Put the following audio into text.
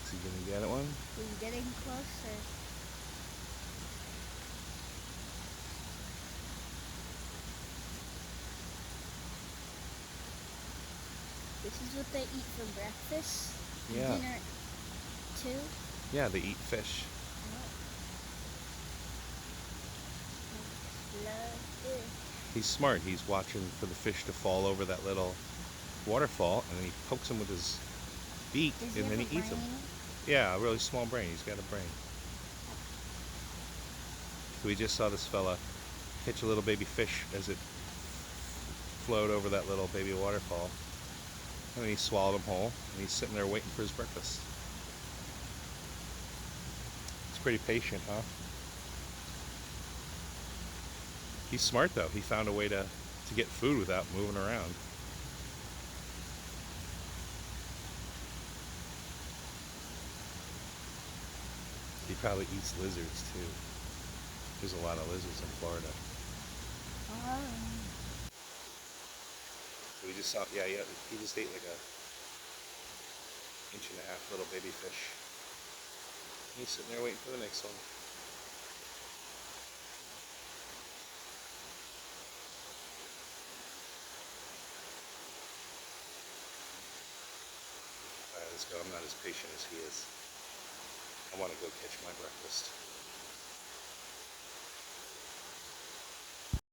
Is he gonna get one? He's getting closer. This is what they eat for breakfast. Yeah. Dinner too. Yeah, they eat fish. Love it. He's smart. He's watching for the fish to fall over that little waterfall, and then he pokes them with his beak, Does he and have then a he eats them. brain? Yeah, a really small brain. He's got a brain. So we just saw this fella catch a little baby fish as it flowed over that little baby waterfall. And then he swallowed him whole, and he's sitting there waiting for his breakfast. He's pretty patient, huh? He's smart, though. He found a way to get food without moving around. He probably eats lizards, too. There's a lot of lizards in Florida. So we just saw, yeah, he just ate like a inch and a half little baby fish. He's sitting there waiting for the next one. Alright, let's go. I'm not as patient as he is. I want to go catch my breakfast.